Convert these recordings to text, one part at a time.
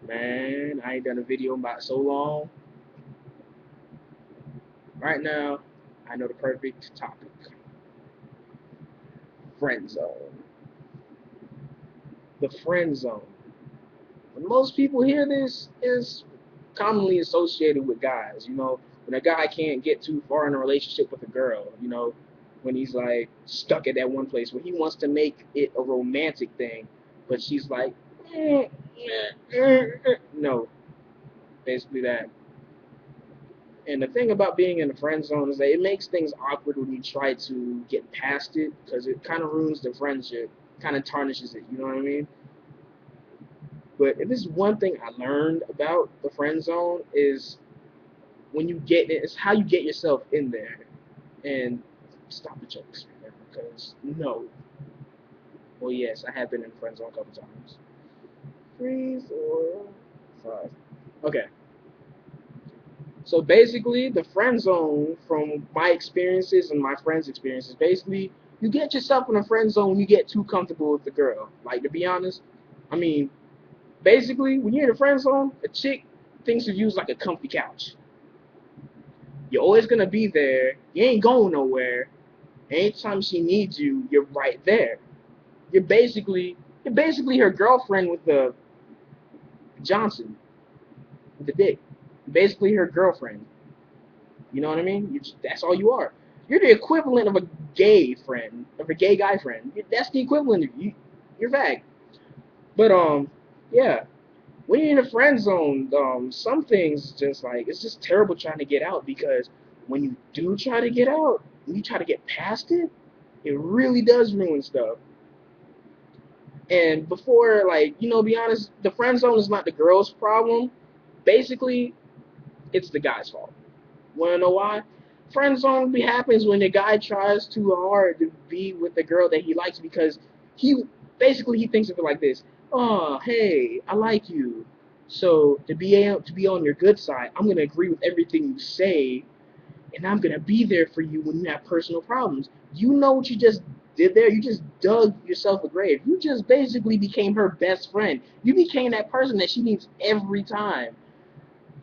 Man, I ain't done a video in about so long. Right now, I know the perfect topic. Friend zone. The friend zone. When most people hear this, is commonly associated with guys. When a guy can't get too far in a relationship with a girl. When he's like stuck at that one place where he wants to make it a romantic thing, but she's like, no, basically that. And the thing about being in the friend zone is that it makes things awkward when you try to get past it because it kind of ruins the friendship, kind of tarnishes it. You know what I mean? But if there's one thing I learned about the friend zone is when you get it, it's how you get yourself in there. And stop the jokes, man, because no. Well, yes, I have been in the friend zone a couple times. 3, 4, 5. Okay. So basically, the friend zone, from my experiences and my friends' experiences, basically, you get yourself in a friend zone when you get too comfortable with the girl. Like, to be honest, I mean, basically, when you're in a friend zone, a chick thinks of you as like a comfy couch. You're always gonna be there. You ain't going nowhere. Anytime she needs you, you're right there. You're basically you're basically her girlfriend with the Johnson, with the dick. You're basically her girlfriend. You know what I mean? That's all you are. You're the equivalent of a gay friend, of a gay guy friend. That's the equivalent of you. You're fag. But yeah. When you're in a friend zone, some things just like it's just terrible trying to get out because when you do try to get out, when you try to get past it, it really does ruin stuff. And before, like, be honest, the friend zone is not the girl's problem. Basically, it's the guy's fault. Wanna know why? Friend zone happens when the guy tries too hard to be with the girl that he likes because he he thinks of it like this. Oh, hey, I like you. So to be on your good side, I'm gonna agree with everything you say, and I'm gonna be there for you when you have personal problems. You know what you just did there? You just dug yourself a grave. You just basically became her best friend. You became that person that she needs every time.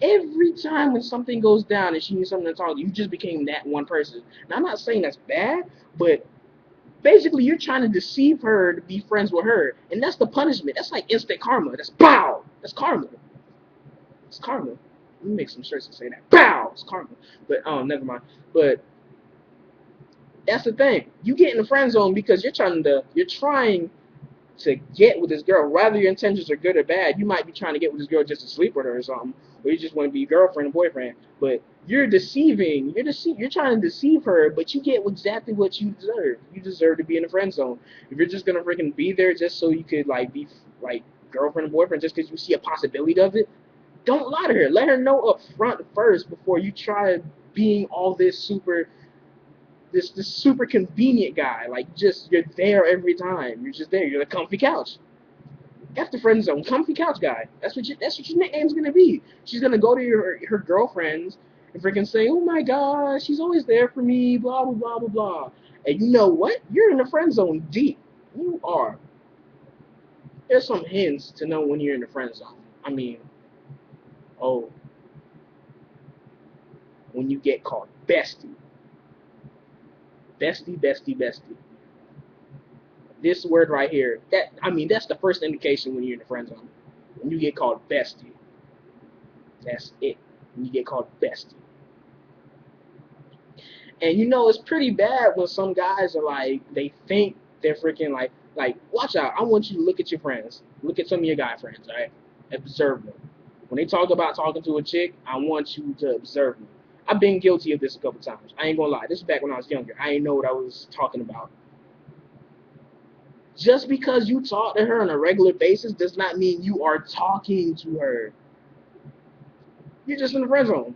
Every time when something goes down and she needs something to talk to, you just became that one person. Now, I'm not saying that's bad, but basically you're trying to deceive her to be friends with her, and that's the punishment. That's like instant karma. That's pow. That's karma. It's karma. Let me make some shirts that say that. Pow. It's karma. But never mind. But that's the thing. You get in the friend zone because you're trying to get with this girl. Whether your intentions are good or bad, you might be trying to get with this girl just to sleep with her or something, or you just want to be girlfriend and boyfriend. But you're deceiving. You're trying to deceive her, but you get exactly what you deserve. You deserve to be in the friend zone. If you're just gonna freaking be there just so you could like be like girlfriend and boyfriend just because you see a possibility of it, don't lie to her. Let her know up front first before you try being all this super convenient guy. Like just you're there every time. You're just there. You're the comfy couch. F the friend zone, comfy couch guy. That's what your nickname's gonna be. She's gonna go to her girlfriends and freaking say, "Oh my God, she's always there for me." Blah blah blah blah blah. And you know what? You're in the friend zone deep. You are. There's some hints to know when you're in the friend zone. I mean, oh, when you get called bestie, bestie, bestie, bestie. This word right here. That's the first indication when you're in the friend zone. When you get called bestie, that's it. When you get called bestie. And it's pretty bad when some guys are like, they think they're freaking like, watch out. I want you to look at your friends. Look at some of your guy friends, all right? Observe them. When they talk about talking to a chick, I want you to observe them. I've been guilty of this a couple times. I ain't gonna lie. This is back when I was younger. I didn't know what I was talking about. Just because you talk to her on a regular basis does not mean you are talking to her. You're just in the friend zone.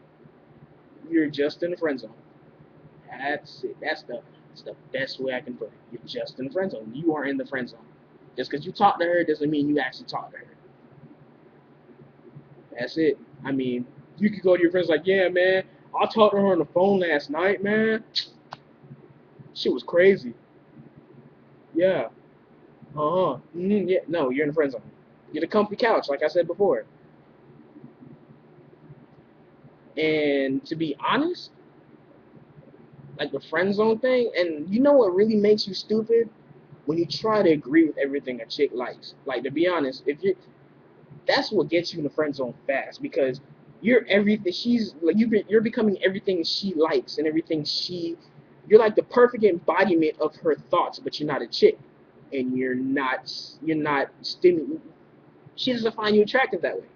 You're just in the friend zone. That's it. That's the best way I can put it. You're just in the friend zone. You are in the friend zone. Just because you talk to her doesn't mean you actually talk to her. That's it. I mean, you could go to your friends like, yeah, man, I talked to her on the phone last night, man. She was crazy. Yeah. Uh huh. Yeah. No, you're in the friend zone. You're the comfy couch, like I said before. And to be honest, like the friend zone thing, and you know what really makes you stupid? When you try to agree with everything a chick likes. Like, to be honest, if you that's what gets you in the friend zone fast, because you're everything she's like, you're becoming everything she likes and everything you're like the perfect embodiment of her thoughts, but you're not a chick, and you're not she doesn't find you attractive that way.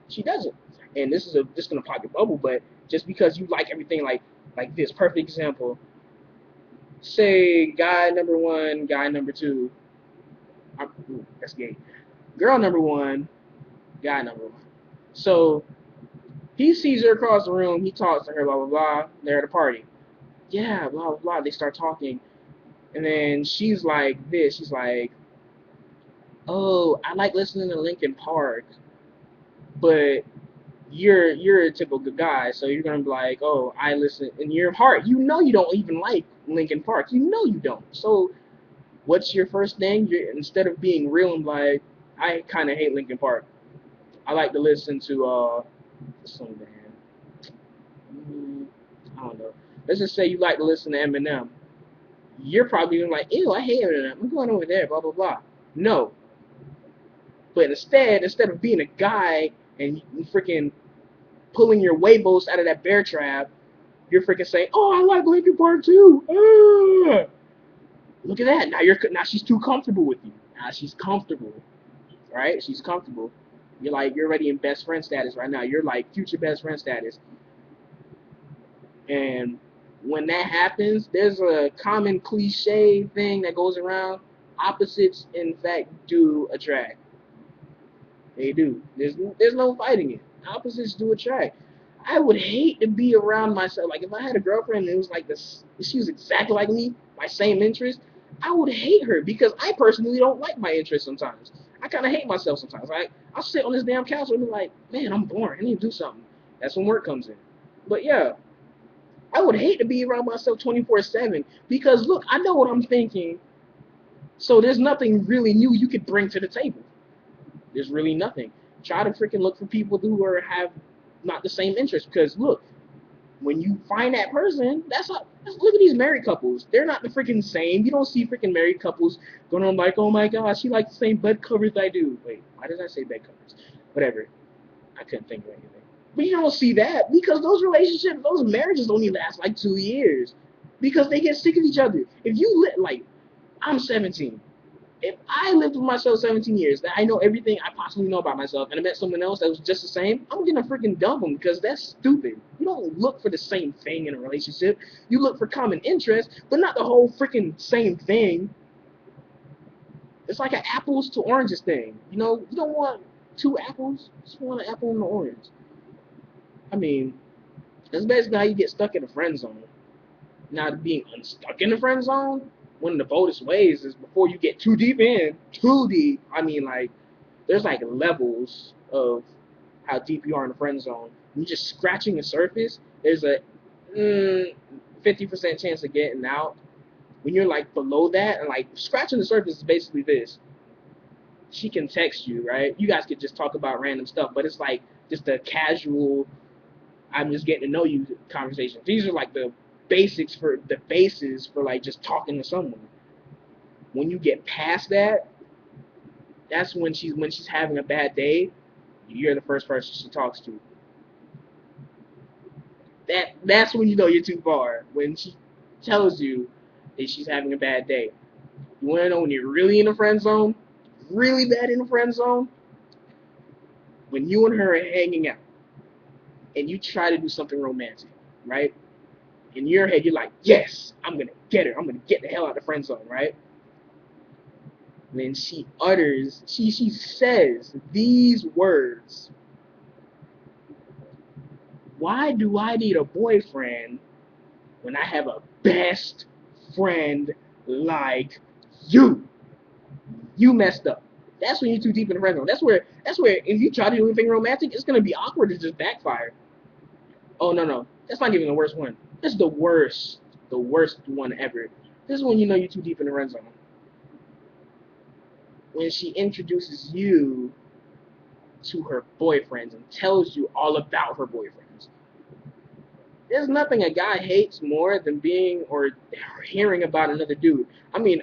She doesn't. And this is gonna pop your bubble, but just because you like everything, like this perfect example, say guy number one, guy number two, that's gay. Girl number one, guy number one. So he sees her across the room. He talks to her, blah blah blah. They're at a party. Yeah, blah blah blah. They start talking, and then she's like this. She's like, "Oh, I like listening to Linkin Park, but you're a typical guy, so you're gonna be like, oh, I listen." In your heart, you know you don't even like Linkin Park. You know you don't. So what's your first thing? Instead of being real and like, I kind of hate Linkin Park. I like to listen to some band. I don't know. Let's just say you like to listen to Eminem. You're probably gonna be like, ew, I hate Eminem. I'm going over there, blah blah blah. No, but instead of being a guy and you freaking pulling your Weibos out of that bear trap, you're freaking saying, "Oh, I like Linkin Park too." Ah! Look at that. Now she's too comfortable with you. Now she's comfortable, right? She's comfortable. You're already in best friend status right now. You're like future best friend status. And when that happens, there's a common cliche thing that goes around. Opposites, in fact, do attract. They do. There's no fighting it. Opposites do attract. I would hate to be around myself. Like, if I had a girlfriend and it was like this, she was exactly like me, my same interest, I would hate her because I personally don't like my interests sometimes. I kind of hate myself sometimes. I'll sit on this damn couch and be like, man, I'm bored. I need to do something. That's when work comes in. But yeah, I would hate to be around myself 24/7 because look, I know what I'm thinking. So there's nothing really new you could bring to the table. There's really nothing. Try to freaking look for people have not the same interests. Because look, when you find that person, look at these married couples. They're not the freaking same. You don't see freaking married couples going on like, oh my gosh, she likes the same bed covers I do. Wait, why did I say bed covers? Whatever. I couldn't think of anything. But you don't see that because those relationships, those marriages only last like 2 years because they get sick of each other. If you like, I'm 17. If I lived with myself 17 years, that I know everything I possibly know about myself, and I met someone else that was just the same, I'm gonna freaking dump them because that's stupid. You don't look for the same thing in a relationship. You look for common interests, but not the whole freaking same thing. It's like an apples to oranges thing. You don't want two apples. You just want an apple and an orange. I mean, that's basically how you get stuck in a friend zone. Now, being unstuck in the friend zone, one of the boldest ways is before you get too deep in, too deep. I mean, like, there's like levels of how deep you are in the friend zone. When you're just scratching the surface, there's a 50% chance of getting out. When you're like below that, and like scratching the surface is basically this. She can text you, right? You guys could just talk about random stuff, but it's like just a casual, I'm just getting to know you conversation. These are like the bases for like just talking to someone. When you get past that, that's when she's having a bad day. You're the first person she talks to. That's when you know you're too far. When she tells you that she's having a bad day. You want to know when you're really in a friend zone? Really bad in a friend zone? When you and her are hanging out and you try to do something romantic, right? In your head, you're like, yes, I'm going to get her. I'm going to get the hell out of the friend zone, right? Then she says these words. Why do I need a boyfriend when I have a best friend like you? You messed up. That's when you're too deep in the friend zone. That's where if you try to do anything romantic, it's gonna be awkward to just backfire. Oh no, that's not even the worst one. This is the worst one ever. This is when you know you're too deep in the friend zone. When she introduces you to her boyfriends and tells you all about her boyfriends. There's nothing a guy hates more than being or hearing about another dude. I mean,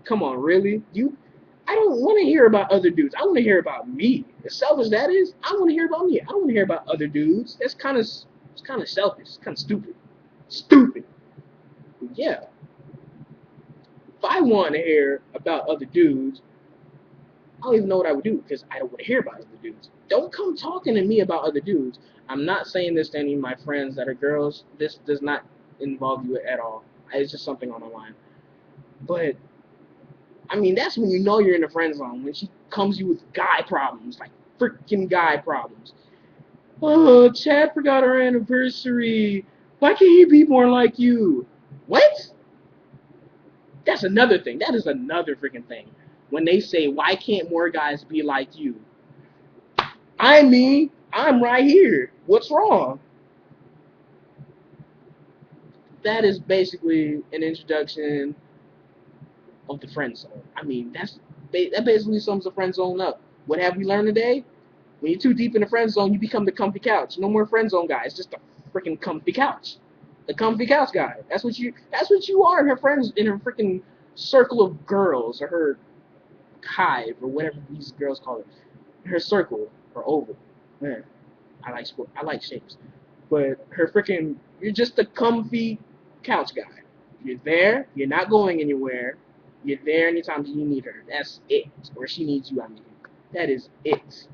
come on, really? I don't want to hear about other dudes. I want to hear about me. As selfish that is, I want to hear about me. I don't want to hear about other dudes. It's kind of selfish. It's kind of stupid. Stupid. But yeah. If I want to hear about other dudes, I don't even know what I would do because I don't want to hear about other dudes. Don't come talking to me about other dudes. I'm not saying this to any of my friends that are girls. This does not involve you at all. It's just something on the line. But I mean, that's when you know you're in the friend zone. When she comes you with guy problems, like freaking guy problems. Oh, Chad forgot our anniversary. Why can't he be more like you? What? That's another thing. That is another freaking thing. When they say, why can't more guys be like you? I mean, I'm right here. What's wrong? That is basically an introduction of the friend zone. I mean, that basically sums the friend zone up. What have we learned today? When you're too deep in the friend zone, you become the comfy couch. No more friend zone guy. It's just a freaking comfy couch. The comfy couch guy. That's what you are in her friends in her freaking circle of girls or her hive or whatever these girls call it. Her circle or oval. Man, I like shapes. But her freaking you're just a comfy couch guy. You're there, you're not going anywhere. You're there anytime you need her. That's it. Or she needs you, I mean. That is it.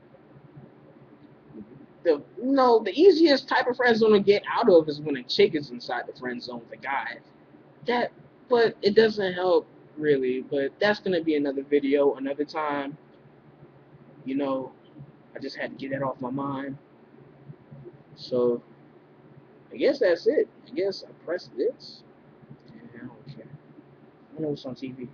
The easiest type of friend zone to get out of is when a chick is inside the friend zone with a guy. That but it doesn't help really, but that's gonna be another video, another time. You know, I just had to get that off my mind. So I guess that's it. I guess I press this. Yeah, I don't care. I know what's on TV.